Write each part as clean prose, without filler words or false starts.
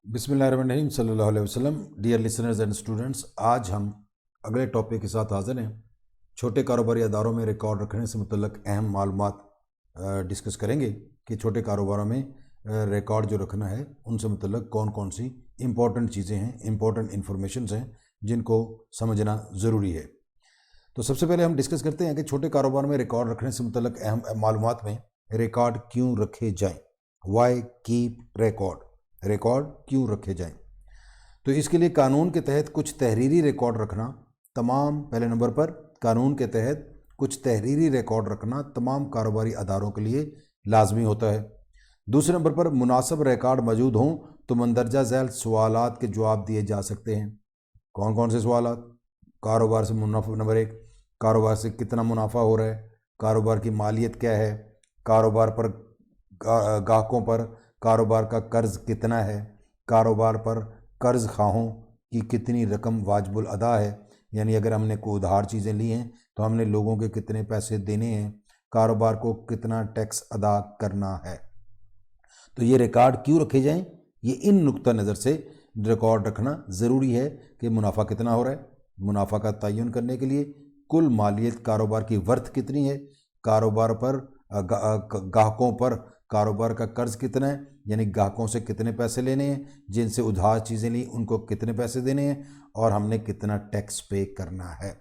बिस्मिल्लाहिर्रहमानिर्रहीम सल्लल्लाहु अलैहि वसल्लम। डियर लिसनर्स एंड स्टूडेंट्स, आज हम अगले टॉपिक के साथ हाजिर हैं। छोटे कारोबारी अदारों में रिकॉर्ड रखने से मुतल्लक अहम मालूमात डिस्कस करेंगे कि छोटे कारोबारों में रिकॉर्ड जो रखना है उनसे मुतल्लक कौन कौन सी इम्पॉर्टेंट चीज़ें हैं, इम्पॉर्टेंट इन्फॉर्मेशंस हैं जिनको समझना ज़रूरी है। तो सबसे पहले हम डिस्कस करते हैं कि छोटे कारोबार में रिकॉर्ड रखने से मुतल्लक अहम मालूमात में रिकॉर्ड क्यों रखे जाएँ। वाई कीप रिकॉर्ड क्यों रखे जाएं। तो इसके लिए कानून के तहत कुछ तहरीरी रिकॉर्ड रखना पहले नंबर पर कानून के तहत कुछ तहरीरी रिकॉर्ड रखना तमाम कारोबारी अदारों के लिए लाजमी होता है। दूसरे नंबर पर मुनासिब रिकॉर्ड मौजूद हों तो मंदरजा झैल सवालात के जवाब दिए जा सकते हैं। कौन कौन से सवालात? कारोबार से मुनाफा, नंबर 1, कारोबार से कितना मुनाफा हो रहा है, कारोबार की मालियत क्या है, कारोबार पर गाहकों पर कारोबार का कर्ज कितना है, कारोबार पर कर्ज खाहों की कितनी रकम वाजिबुल अदा है, यानी अगर हमने कोई उधार चीज़ें ली हैं तो हमने लोगों के कितने पैसे देने हैं, कारोबार को कितना टैक्स अदा करना है। तो ये रिकॉर्ड क्यों रखे जाएं? ये इन नुक्ता नज़र से रिकॉर्ड रखना ज़रूरी है कि मुनाफा कितना हो रहा है, मुनाफा का तयन करने के लिए कुल मालियत कारोबार की वर्थ कितनी है, कारोबार पर गाहकों पर कारोबार का कर्ज कितना है, यानी ग्राहकों से कितने पैसे लेने हैं, जिनसे उधार चीज़ें ली उनको कितने पैसे देने हैं, और हमने कितना टैक्स पे करना है।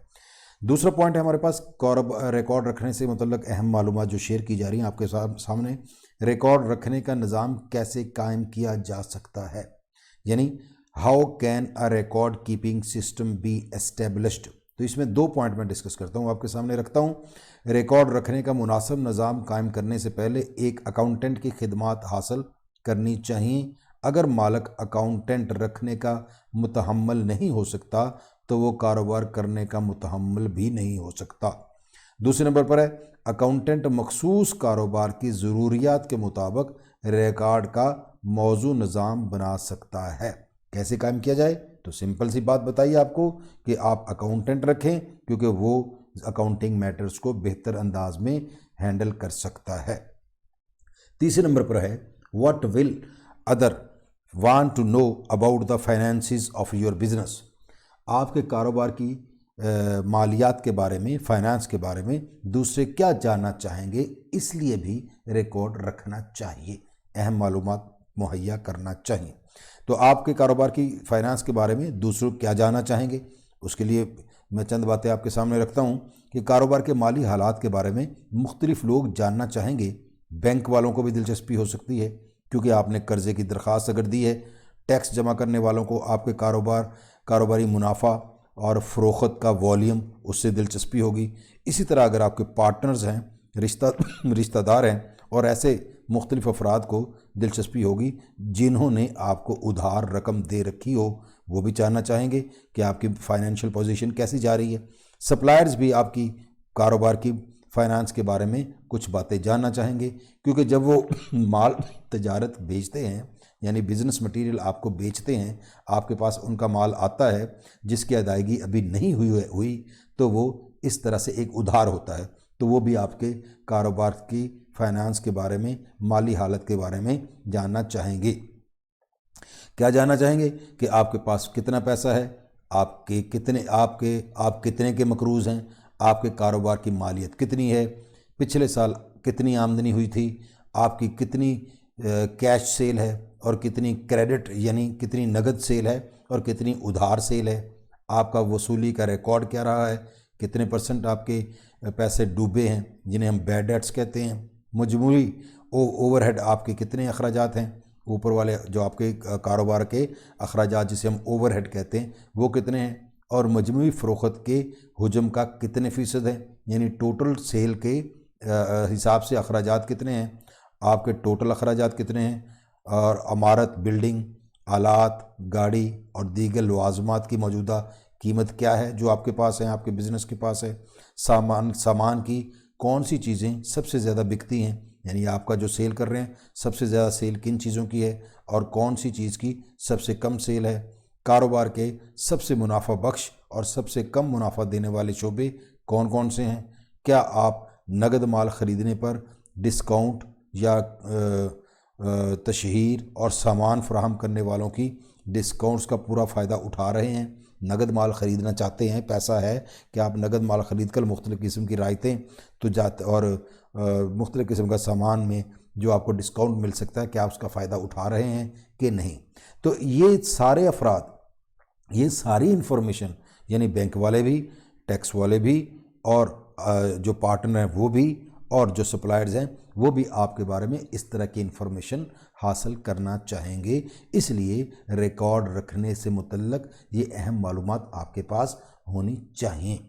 दूसरा पॉइंट है हमारे पास रिकॉर्ड रखने से मुतल्लक अहम मालूमात जो शेयर की जा रही हैं आपके सामने। रिकॉर्ड रखने का निज़ाम कैसे कायम किया जा सकता है, यानी how can a record keeping system B established. तो इसमें 2 पॉइंट मैं डिस्कस करता हूँ, आपके सामने रखता हूँ। रिकॉर्ड रखने का मुनासिब निज़ाम कायम करने से पहले एक अकाउंटेंट की खिदमात हासिल करनी चाहिए। अगर मालिक अकाउंटेंट रखने का मुतहम्मल नहीं हो सकता तो वो कारोबार करने का मुतहम्मल भी नहीं हो सकता। दूसरे नंबर पर है अकाउंटेंट मखसूस कारोबार की ज़रूरियात के मुताबिक रिकॉर्ड का मौजू निज़ाम बना सकता है। कैसे कायम किया जाए? तो सिंपल सी बात बताइए आपको कि आप अकाउंटेंट रखें, क्योंकि वो अकाउंटिंग मैटर्स को बेहतर अंदाज में हैंडल कर सकता है। तीसरे नंबर पर है what will other want to know about the finances of your business. आपके कारोबार की मालियात के बारे में, फाइनेंस के बारे में दूसरे क्या जानना चाहेंगे, इसलिए भी रिकॉर्ड रखना चाहिए, अहम मालूमात मुहैया करना चाहिए। तो आपके कारोबार की फाइनेंस के बारे में दूसरों क्या जानना चाहेंगे, उसके लिए मैं चंद बातें आपके सामने रखता हूँ कि कारोबार के माली हालात के बारे में मुख्तलिफ लोग जानना चाहेंगे। बैंक वालों को भी दिलचस्पी हो सकती है क्योंकि आपने कर्ज़े की दरख्वास्त अगर दी है। टैक्स जमा करने वालों को आपके कारोबारी मुनाफा और फ़रोख्त का वॉल्यूम, उससे दिलचस्पी होगी। इसी तरह अगर आपके पार्टनर्स हैं, रिश्तेदार हैं, और ऐसे मुख्तलिफ अफराद को दिलचस्पी होगी जिन्होंने आपको उधार रकम दे रखी हो, वो भी जानना चाहेंगे कि आपकी फाइनेंशियल पोजीशन कैसी जा रही है। सप्लायर्स भी आपकी कारोबार की फाइनेंस के बारे में कुछ बातें जानना चाहेंगे, क्योंकि जब वो माल तजारत बेचते हैं, यानी बिज़नेस मटेरियल आपको बेचते हैं, आपके पास उनका माल आता है जिसकी अदायगी अभी नहीं हुई तो वो इस तरह से एक उधार होता है। तो वो भी आपके कारोबार की फाइनेंस के बारे में, माली हालत के बारे में जानना चाहेंगे। क्या जानना चाहेंगे कि आपके पास कितना पैसा है, आप कितने के मकरूज़ हैं, आपके कारोबार की मालियत कितनी है, पिछले साल कितनी आमदनी हुई थी, आपकी कितनी कैश सेल है और कितनी क्रेडिट यानी कितनी नगद सेल है और कितनी उधार सेल है, आपका वसूली का रिकॉर्ड क्या रहा है, कितने % आपके पैसे डूबे हैं जिन्हें हम बैड डेट्स कहते हैं, मजमूरी ओवरहेड आपके कितने अखराजात हैं, ऊपर वाले जो आपके कारोबार के अखराजात जिसे हम ओवरहेड कहते हैं वो कितने हैं, और मजमूई फ़रोख्त के हुजम का कितने फ़ीसद है, यानी टोटल सेल के हिसाब से अखराजात कितने हैं, आपके टोटल अखराजात कितने हैं, और अमारत, बिल्डिंग, आलात, गाड़ी और दीगर लवाज़मात की मौजूदा कीमत क्या है जो आपके पास है, आपके बिज़नेस के पास है, सामान की कौन सी चीज़ें सबसे ज़्यादा बिकती हैं, यानी आपका जो सेल कर रहे हैं सबसे ज़्यादा सेल किन चीज़ों की है और कौन सी चीज़ की सबसे कम सेल है, कारोबार के सबसे मुनाफा बख्श और सबसे कम मुनाफा देने वाले शोबे कौन कौन से हैं, क्या आप नगद माल ख़रीदने पर डिस्काउंट या तशहीर और सामान फराहम करने वालों की डिस्काउंट्स का पूरा फ़ायदा उठा रहे हैं। नगद माल ख़रीदना चाहते हैं, पैसा है कि आप नगद माल ख़रीद कर मुख्तलिफ़ किस्म की रायतें तो जाते और मुख्तलिफ़ किस्म का सामान में जो आपको डिस्काउंट मिल सकता है, क्या आप उसका फ़ायदा उठा रहे हैं कि नहीं। तो ये सारे अफराद, ये सारी इन्फॉर्मेशन यानी बैंक वाले भी, टैक्स वाले भी और जो पार्टनर हैं वो भी और जो सप्लायर्स हैं वो भी आपके बारे में इस तरह की इन्फॉर्मेशन हासिल करना चाहेंगे। इसलिए रिकॉर्ड रखने से मुतल्लक ये अहम मालूमात आपके पास होनी चाहिए।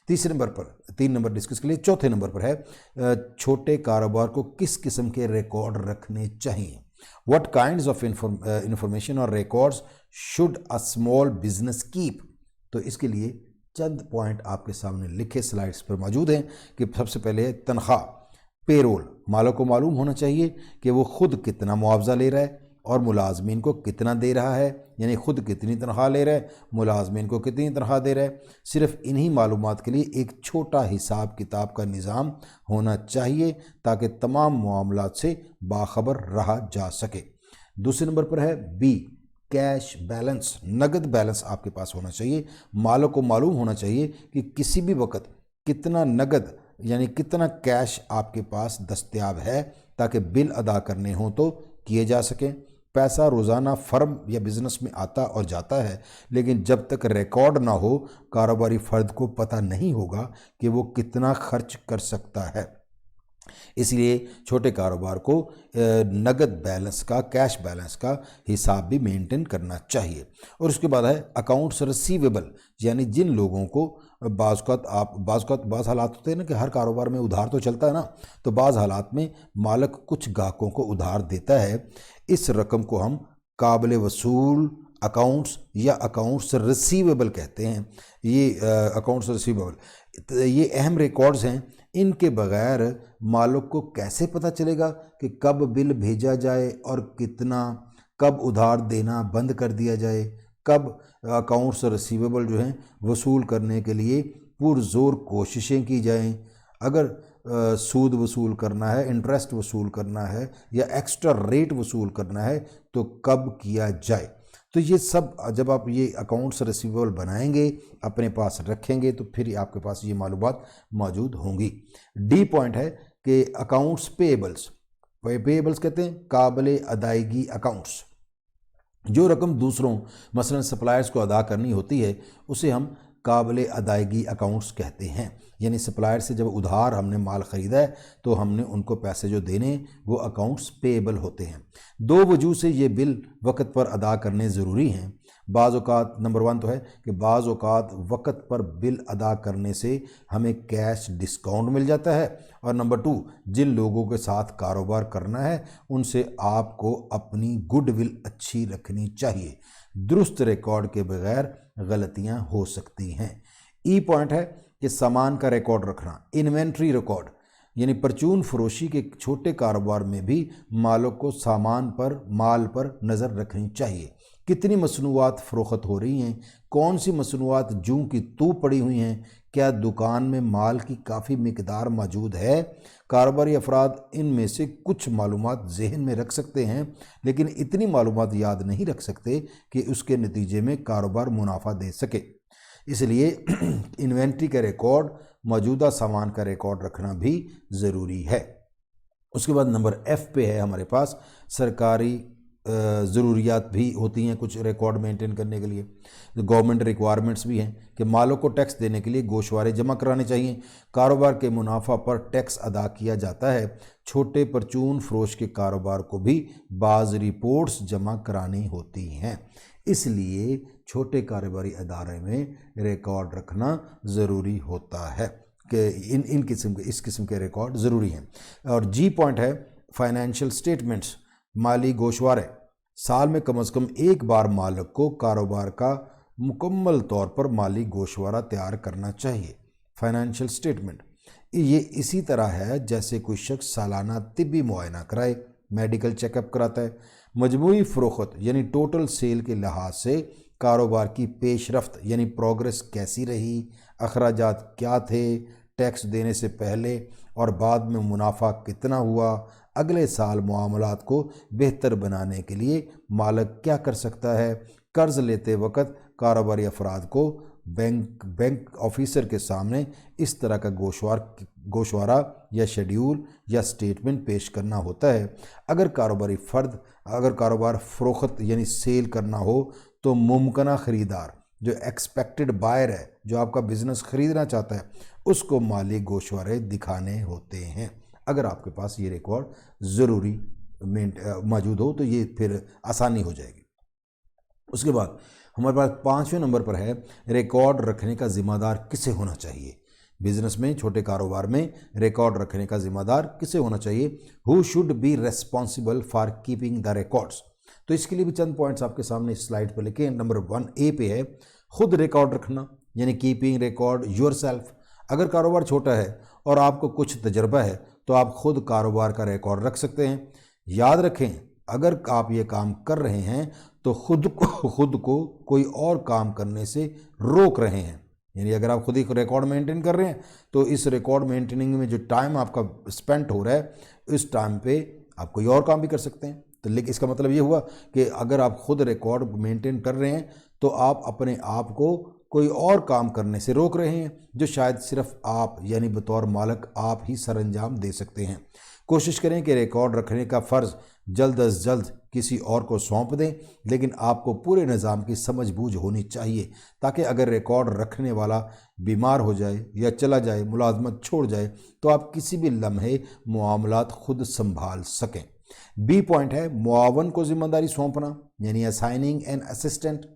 तीन नंबर डिस्कस के लिए चौथे नंबर पर है छोटे कारोबार को किस किस्म के रिकॉर्ड रखने चाहिए। What kinds of information और records should a small business keep. तो इसके लिए चंद पॉइंट आपके सामने लिखे स्लाइड्स पर मौजूद हैं कि सबसे पहले तनख्वाह, पेरोल। मालिक को मालूम होना चाहिए कि वो खुद कितना मुआवजा ले रहा है और मुलाजमीन को कितना दे रहा है, यानी खुद कितनी तनख्वाह ले रहा है, मुलाजमीन को कितनी तनख्वाह दे रहा है। सिर्फ इन्हीं मालूमात के लिए एक छोटा हिसाब किताब का निज़ाम होना चाहिए ताकि तमाम मामलात से बाखबर रहा जा सके। दूसरे नंबर पर है बी, कैश बैलेंस। नगद बैलेंस आपके पास होना चाहिए। मालिक को मालूम होना चाहिए कि किसी भी वक्त कितना नगद यानी कितना कैश आपके पास दस्तयाब है ताकि बिल अदा करने हों तो किए जा सकें। पैसा रोज़ाना फर्म या बिज़नेस में आता और जाता है, लेकिन जब तक रिकॉर्ड ना हो कारोबारी फ़र्द को पता नहीं होगा कि वो कितना खर्च कर सकता है। इसलिए छोटे कारोबार को नगद बैलेंस का, कैश बैलेंस का हिसाब भी मेंटेन करना चाहिए। और उसके बाद है अकाउंट्स रिसीवेबल, यानी जिन लोगों को बाज़ हालात होते हैं ना कि हर कारोबार में उधार तो चलता है ना, तो बाज़ हालात में मालिक कुछ ग्राहकों को उधार देता है। इस रकम को हम काबिल वसूल अकाउंट्स या अकाउंट्स रिसीवेबल कहते हैं। ये अकाउंट्स रिसीवेबल ये अहम रिकॉर्ड्स हैं। इनके बगैर मालिक को कैसे पता चलेगा कि कब बिल भेजा जाए और कितना, कब उधार देना बंद कर दिया जाए, कब अकाउंट्स रिसीवेबल जो हैं वसूल करने के लिए पुरज़ोर कोशिशें की जाएं। अगर सूद वसूल करना है, इंटरेस्ट वसूल करना है या एक्स्ट्रा रेट वसूल करना है तो कब किया जाए। तो ये सब जब आप ये अकाउंट्स रिसीवेबल बनाएंगे, अपने पास रखेंगे, तो फिर आपके पास ये मालूमात मौजूद होंगी। डी पॉइंट है कि अकाउंट्स पेएबल्स। पेएबल्स कहते हैं काबिल अदायगी अकाउंट्स। जो रकम दूसरों मसलन सप्लायर्स को अदा करनी होती है उसे हम काबिल अदायगी अकाउंट्स कहते हैं। यानी सप्लायर से जब उधार हमने माल ख़रीदा है तो हमने उनको पैसे जो देने वो अकाउंट्स पेएबल होते हैं। दो वजह से ये बिल वक्त पर अदा करने ज़रूरी हैं। बाज़ औक़ात नंबर 1 तो है कि बाज़ औक़ात वक्त पर बिल अदा करने से हमें कैश डिस्काउंट मिल जाता है, और नंबर 2 जिन लोगों के साथ कारोबार करना है उनसे आपको अपनी गुडविल अच्छी रखनी चाहिए। दुरुस्त रिकॉर्ड के बगैर गलतियां हो सकती हैं। ई पॉइंट है कि सामान का रिकॉर्ड रखना, इन्वेंट्री रिकॉर्ड, यानी परचून फरोशी के छोटे कारोबार में भी मालिक को सामान पर, माल पर नज़र रखनी चाहिए। कितनी मसनूआत फ़रोख्त हो रही हैं, कौन सी मसनूआत जूं की तू पड़ी हुई हैं, क्या दुकान में माल की काफ़ी मिकदार मौजूद है। कारोबारी अफराद इनमें से कुछ मालूमात जहन में रख सकते हैं लेकिन इतनी मालूमात याद नहीं रख सकते कि उसके नतीजे में कारोबार मुनाफा दे सके। इसलिए इन्वेंट्री का रिकॉर्ड, मौजूदा सामान का रिकॉर्ड रखना भी ज़रूरी है। उसके बाद नंबर एफ पे है हमारे पास सरकारी ज़रूरियात भी होती हैं कुछ रिकॉर्ड मेंटेन करने के लिए। गवर्नमेंट रिक्वायरमेंट्स भी हैं कि मालों को टैक्स देने के लिए गोशवारे जमा कराने चाहिए। कारोबार के मुनाफा पर टैक्स अदा किया जाता है। छोटे परचून फरोश के कारोबार को भी बाज़ रिपोर्ट्स जमा करानी होती हैं। इसलिए छोटे कारोबारी अदारे में रिकॉर्ड रखना ज़रूरी होता है कि इस किस्म के रिकॉर्ड ज़रूरी हैं। और जी पॉइंट है फाइनेंशियल स्टेटमेंट्स, माली गोशवारे। साल में कम से कम एक बार मालिक को कारोबार का मुकम्मल तौर पर माली गोशवारा तैयार करना चाहिए। फाइनेंशियल स्टेटमेंट ये इसी तरह है जैसे कोई शख्स सालाना तिब्बी मुआयना कराए, मेडिकल चेकअप कराता है। मजमूई फ़रोख्त यानी टोटल सेल के लिहाज से कारोबार की पेशरफ्त यानी प्रोग्रेस कैसी रही, अखराजात क्या थे, टैक्स देने से पहले और बाद में मुनाफा कितना हुआ, अगले साल मामलात को बेहतर बनाने के लिए मालिक क्या कर सकता है। कर्ज लेते वक्त कारोबारी अफराद को बैंक ऑफिसर के सामने इस तरह का गोशवारा या शेड्यूल या स्टेटमेंट पेश करना होता है। अगर कारोबार फरोख्त यानी सेल करना हो तो मुमकिना ख़रीदार जो एक्सपेक्टेड बायर है, जो आपका बिज़नेस ख़रीदना चाहता है, उसको माली गोशवारे दिखाने होते हैं। अगर आपके पास ये रिकॉर्ड ज़रूरी मौजूद हो तो ये फिर आसानी हो जाएगी। उसके बाद हमारे पास 5वें नंबर पर है रिकॉर्ड रखने का ज़िम्मेदार किसे होना चाहिए। बिजनेस में, छोटे कारोबार में रिकॉर्ड रखने का ज़िम्मेदार किसे होना चाहिए। Who should be responsible for keeping the records. तो इसके लिए भी चंद पॉइंट्स आपके सामने स्लाइड पर लिखे। नंबर 1A पे है खुद रिकॉर्ड रखना, यानी कीपिंग रिकॉर्ड योर सेल्फ। अगर कारोबार छोटा है और आपको कुछ तजर्बा है तो आप खुद कारोबार का रिकॉर्ड रख सकते हैं। याद रखें, अगर आप ये काम कर रहे हैं तो खुद को कोई और काम करने से रोक रहे हैं। यानी अगर आप खुद ही रिकॉर्ड मेंटेन कर रहे हैं तो इस रिकॉर्ड मेंटेनिंग में जो टाइम आपका स्पेंड हो रहा है, इस टाइम पे आप कोई और काम भी कर सकते हैं। तो लेकिन इसका मतलब ये हुआ कि अगर आप खुद रिकॉर्ड मेंटेन कर रहे हैं तो आप अपने आप को कोई और काम करने से रोक रहे हैं जो शायद सिर्फ आप यानी बतौर मालिक आप ही सरअंजाम दे सकते हैं। कोशिश करें कि रिकॉर्ड रखने का फ़र्ज़ जल्द अज जल्द किसी और को सौंप दें, लेकिन आपको पूरे निज़ाम की समझ बूझ होनी चाहिए ताकि अगर रिकॉर्ड रखने वाला बीमार हो जाए या चला जाए, मुलाजमत छोड़ जाए, तो आप किसी भी लम्हे मामलात खुद संभाल सकें। B पॉइंट है मुआवन को ज़िम्मेदारी सौंपना, यानी असाइनिंग एन असिस्टेंट।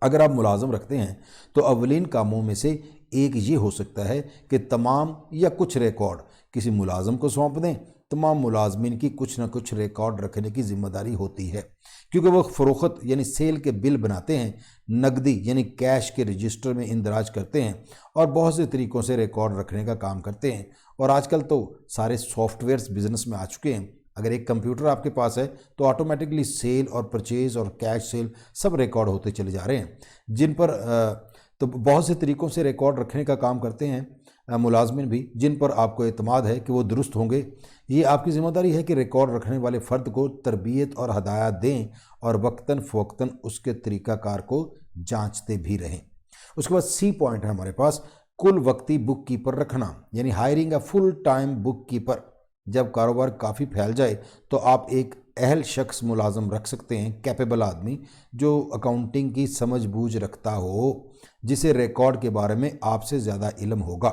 अगर आप मुलाजम रखते हैं तो अवलीन कामों में से एक ये हो सकता है कि तमाम या कुछ रिकॉर्ड किसी मुलाजम को सौंप दें। तमाम मुलाजमीन की कुछ ना कुछ रिकॉर्ड रखने की जिम्मेदारी होती है, क्योंकि वो फ़रोख्त यानी सेल के बिल बनाते हैं, नकदी यानी कैश के रजिस्टर में इंदराज करते हैं और बहुत से तरीक़ों से रिकॉर्ड रखने का काम करते हैं। और आजकल तो सारे सॉफ्टवेयर्स बिज़नेस में आ चुके हैं। अगर एक कंप्यूटर आपके पास है तो ऑटोमेटिकली सेल और परचेज और कैश सेल सब रिकॉर्ड होते चले जा रहे हैं, जिन पर तो बहुत से तरीक़ों से रिकॉर्ड रखने का काम करते हैं मुलाजमिन भी, जिन पर आपको एतमाद है कि वो दुरुस्त होंगे। ये आपकी ज़िम्मेदारी है कि रिकॉर्ड रखने वाले फ़र्द को तरबियत और हदायत दें और वक्तन फ़वक्तन उसके तरीक़ाकार को जांचते भी रहें। उसके बाद C पॉइंट है हमारे पास कुल वक्ती बुक कीपर रखना, यानी hiring a full time book keeper. जब कारोबार काफ़ी फैल जाए तो आप एक अहल शख्स मुलाजम रख सकते हैं, कैपेबल आदमी जो अकाउंटिंग की समझ बूझ रखता हो, जिसे रिकॉर्ड के बारे में आपसे ज़्यादा इल्म होगा।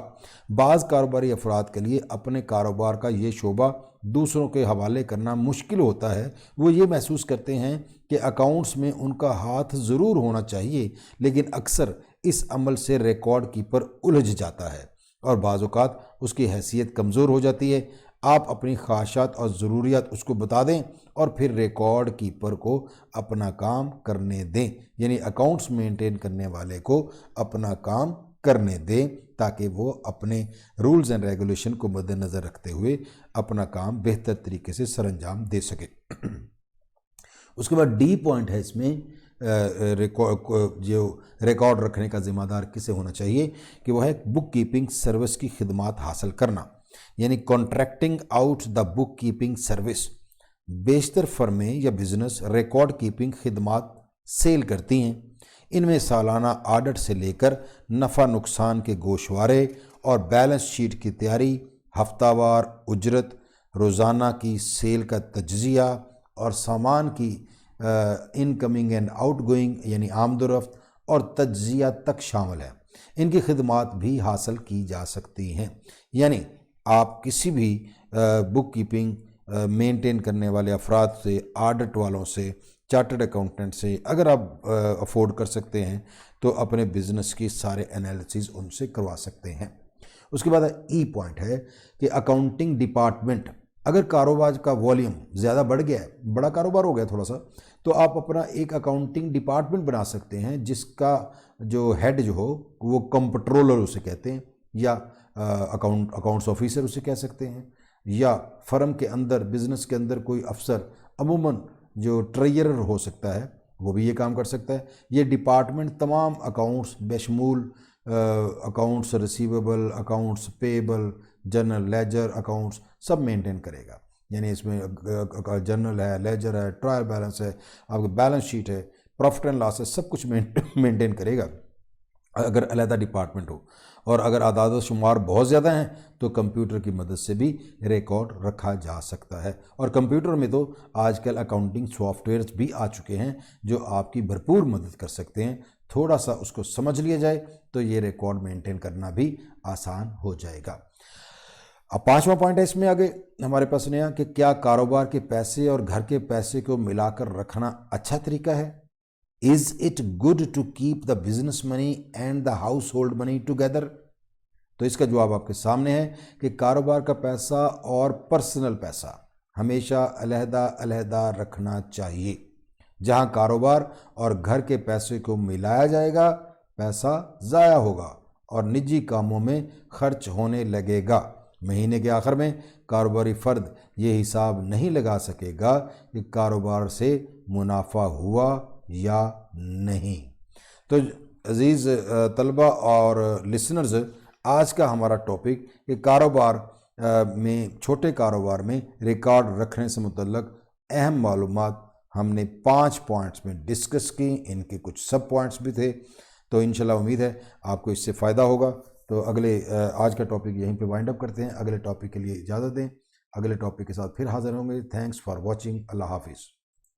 बाज़ कारोबारी अफराद के लिए अपने कारोबार का ये शोबा दूसरों के हवाले करना मुश्किल होता है। वो ये महसूस करते हैं कि अकाउंट्स में उनका हाथ ज़रूर होना चाहिए, लेकिन अक्सर इस अमल से रिकॉर्ड कीपर उलझ जाता है और बाज़ औक़ात उसकी हैसियत कमज़ोर हो जाती है। आप अपनी ख्वाहिशात और ज़रूरियात उसको बता दें और फिर रिकॉर्ड कीपर को अपना काम करने दें, यानी अकाउंट्स मेंटेन करने वाले को अपना काम करने दें ताकि वो अपने रूल्स एंड रेगुलेशन को मद्देनज़र रखते हुए अपना काम बेहतर तरीके से सरअंजाम दे सके। उसके बाद D पॉइंट है इसमें जो रिकॉर्ड रखने का ज़िम्मेदार किसे होना चाहिए कि वह है बुक कीपिंग सर्विस की खिदमात हासिल करना, यानी contracting out the bookkeeping service. बेशतर फर्में या बिजनेस रिकॉर्ड कीपिंग खिदमात सेल करती हैं। इनमें सालाना ऑडिट से लेकर नफ़ा नुकसान के गोशवारे और बैलेंस शीट की तैयारी, हफ्तावार उजरत, रोज़ाना की सेल का तज्ज़िया और सामान की इनकमिंग एंड आउटगोइंग यानी आमदोरफ्त और तज्ज़िया तक शामिल है। इनकी खिदमात भी हासिल की जा सकती हैं। यानी आप किसी भी बुक कीपिंग मेंटेन करने वाले अफराद से, ऑडिट वालों से, चार्टर्ड अकाउंटेंट से अगर आप अफोर्ड कर सकते हैं तो अपने बिज़नेस की सारे एनालिसिस उनसे करवा सकते हैं। उसके बाद E पॉइंट है कि अकाउंटिंग डिपार्टमेंट, अगर कारोबार का वॉल्यूम ज़्यादा बढ़ गया है, बड़ा कारोबार हो गया थोड़ा सा, तो आप अपना एक अकाउंटिंग डिपार्टमेंट बना सकते हैं जिसका जो हेड जो हो वो कंट्रोलर उसे कहते हैं, या अकाउंट्स ऑफिसर उसे कह सकते हैं, या फर्म के अंदर बिज़नेस के अंदर कोई अफसर, अमूमन जो ट्रेजरर हो सकता है वो भी ये काम कर सकता है। ये डिपार्टमेंट तमाम अकाउंट्स बेशमूल accounts receivable, accounts payable, general ledger accounts सब मेंटेन करेगा। यानी इसमें जर्नल है, लेजर है, ट्रायल बैलेंस है, आपका बैलेंस शीट है, प्रॉफिट एंड लॉस है, सब कुछ मेंटेन करेगा अगर अलहदा डिपार्टमेंट हो। और अगर आदाद शुमार बहुत ज़्यादा हैं तो कंप्यूटर की मदद से भी रिकॉर्ड रखा जा सकता है। और कंप्यूटर में तो आजकल अकाउंटिंग सॉफ्टवेयर्स भी आ चुके हैं जो आपकी भरपूर मदद कर सकते हैं। थोड़ा सा उसको समझ लिया जाए तो ये रिकॉर्ड मेंटेन करना भी आसान हो जाएगा। अब 5वां पॉइंट है इसमें आगे हमारे पास नया कि क्या कारोबार के पैसे और घर के पैसे को मिलाकर रखना अच्छा तरीका है। Is it good to keep the business money and the household money together? तो इसका जवाब आपके सामने है कि कारोबार का पैसा और पर्सनल पैसा हमेशा अलहदा अलहदा रखना चाहिए। जहां कारोबार और घर के पैसे को मिलाया जाएगा पैसा ज़ाया होगा और निजी कामों में खर्च होने लगेगा। महीने के आखिर में कारोबारी फ़र्द ये हिसाब नहीं लगा सकेगा कि कारोबार से मुनाफा हुआ या नहीं। तो अज़ीज़ तलबा और लिसनर्स, आज का हमारा टॉपिक कि कारोबार में, छोटे कारोबार में रिकॉर्ड रखने से मुतल्लक अहम मालूमात हमने 5 पॉइंट्स में डिस्कस की। इनके कुछ सब पॉइंट्स भी थे। तो इंशाल्लाह उम्मीद है आपको इससे फ़ायदा होगा। तो आज का टॉपिक यहीं पे वाइंड अप करते हैं। अगले टॉपिक के लिए इजाज़त दें। अगले टॉपिक के साथ फिर हाज़िर होंगे। Thanks for watching. अल्लाह हाफिज़।